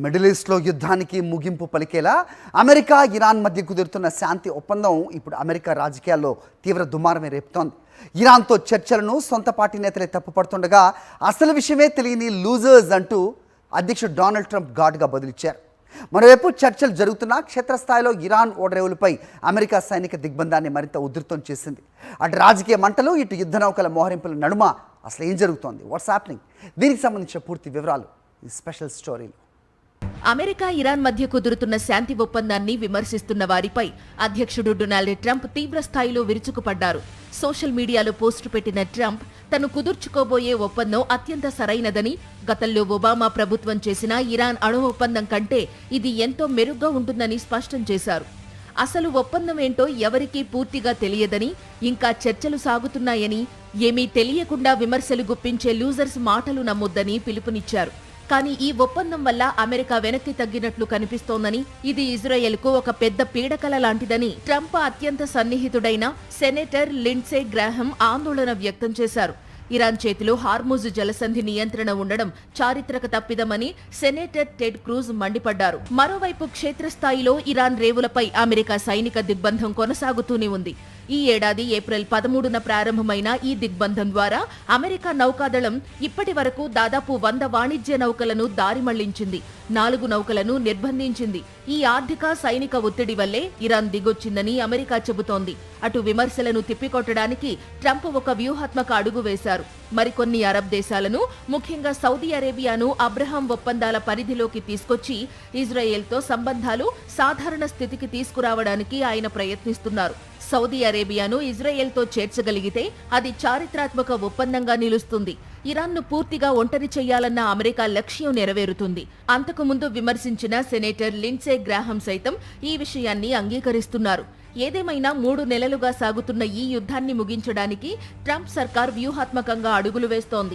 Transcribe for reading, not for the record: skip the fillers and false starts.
Middle ఈస్ట్లో యుద్ధానికి ముగింపు పలికేలా అమెరికా ఇరాన్ మధ్య కుదురుతున్న శాంతి ఒప్పందం ఇప్పుడు అమెరికా రాజకీయాల్లో తీవ్ర దుమారమే రేపుతోంది. ఇరాన్తో చర్చలను సొంత పార్టీ నేతలే తప్పుపడుతుండగా అసలు విషయమే తెలియని లూజర్స్ అంటూ అధ్యక్షుడు డొనాల్డ్ ట్రంప్ ఘాటుగా బదులిచ్చారు. మరోవైపు చర్చలు జరుగుతున్న క్షేత్రస్థాయిలో ఇరాన్ ఓడరేవులపై అమెరికా సైనిక దిగ్బంధాన్ని మరింత ఉధృతం చేసింది. అటు రాజకీయ మంటలు, ఇటు యుద్ధ నౌకల మోహరింపుల నడుమ అసలు ఏం జరుగుతోంది, వాట్స్ హ్యాపెనింగ్, దీనికి సంబంధించిన పూర్తి వివరాలు ఈ స్పెషల్ స్టోరీలో. అమెరికా ఇరాన్ మధ్య కుదురుతున్న శాంతి ఒప్పందాన్ని విమర్శిస్తున్న వారిపై అధ్యక్షుడు డొనాల్డ్ ట్రంప్ తీవ్ర స్థాయిలో విరుచుకుపడ్డారు. సోషల్ మీడియాలో పోస్టు పెట్టిన ట్రంప్ తను కుదుర్చుకోబోయే ఒప్పందం అత్యంత సరైనదని, గతంలో ఒబామా ప్రభుత్వం చేసిన ఇరాన్ అణు ఒప్పందం కంటే ఇది ఎంతో మెరుగ్గా ఉంటుందని స్పష్టం చేశారు. అసలు ఒప్పందం ఏంటో ఎవరికీ పూర్తిగా తెలియదని, ఇంకా చర్చలు సాగుతున్నాయని, ఏమీ తెలియకుండా విమర్శలు గుప్పించే లూజర్స్ మాటలు నమ్మొద్దని పిలుపునిచ్చారు. కానీ ఈ ఒప్పందం వల్ల అమెరికా వెనక్కి తగ్గినట్లు కనిపిస్తోందని, ఇది ఇజ్రాయెల్కు ఒక పెద్ద పీడకల లాంటిదని ట్రంప్ అత్యంత సన్నిహితుడైన సెనేటర్ లిండ్సే గ్రాహం ఆందోళన వ్యక్తం చేశారు. ఇరాన్ చేతిలో హార్ముజ్ జలసంధి నియంత్రణ ఉండడం చారిత్రక తప్పిదమని సెనేటర్ టెడ్ క్రూజ్ మండిపడ్డారు. మరోవైపు క్షేత్రస్థాయిలో ఇరాన్ రేవులపై అమెరికా సైనిక దిగ్బంధం కొనసాగుతూనే ఉంది. ఈ ఏడాది ఏప్రిల్ 13న ప్రారంభమైన ఈ దిగ్బంధం ద్వారా అమెరికా నౌకాదళం ఇప్పటి వరకు దాదాపు 100 వాణిజ్య నౌకలను దారి మళ్లించింది, 4 నౌకలను నిర్బంధించింది. ఈ ఆర్థిక సైనిక ఒత్తిడి వల్లే ఇరాన్ దిగొచ్చిందని అమెరికా చెబుతోంది. అటు విమర్శలను తిప్పికొట్టడానికి ట్రంప్ ఒక వ్యూహాత్మక అడుగు వేశారు. మరికొన్ని అరబ్ దేశాలను, ముఖ్యంగా సౌదీ అరేబియాను అబ్రహాం ఒప్పందాల పరిధిలోకి తీసుకొచ్చి ఇజ్రాయెల్తో సంబంధాలు సాధారణ స్థితికి తీసుకురావడానికి ఆయన ప్రయత్నిస్తున్నారు. సౌదీ అరేబియాను ఇజ్రాయెల్తో చేర్చగలిగితే అది చారిత్రాత్మక ఒప్పందంగా నిలుస్తుంది. ఇరాన్ను పూర్తిగా ఒంటరి చేయాలన్న అమెరికా లక్ష్యం నెరవేరుతుంది. అంతకుముందు విమర్శించిన సెనేటర్ లిండ్సే గ్రాహం సైతం ఈ విషయాన్ని అంగీకరిస్తున్నారు. ఏదేమైనా 3 నెలలుగా సాగుతున్న ఈ యుద్ధాన్ని ముగించడానికి ట్రంప్ సర్కార్ వ్యూహాత్మకంగా అడుగులు వేస్తోంది.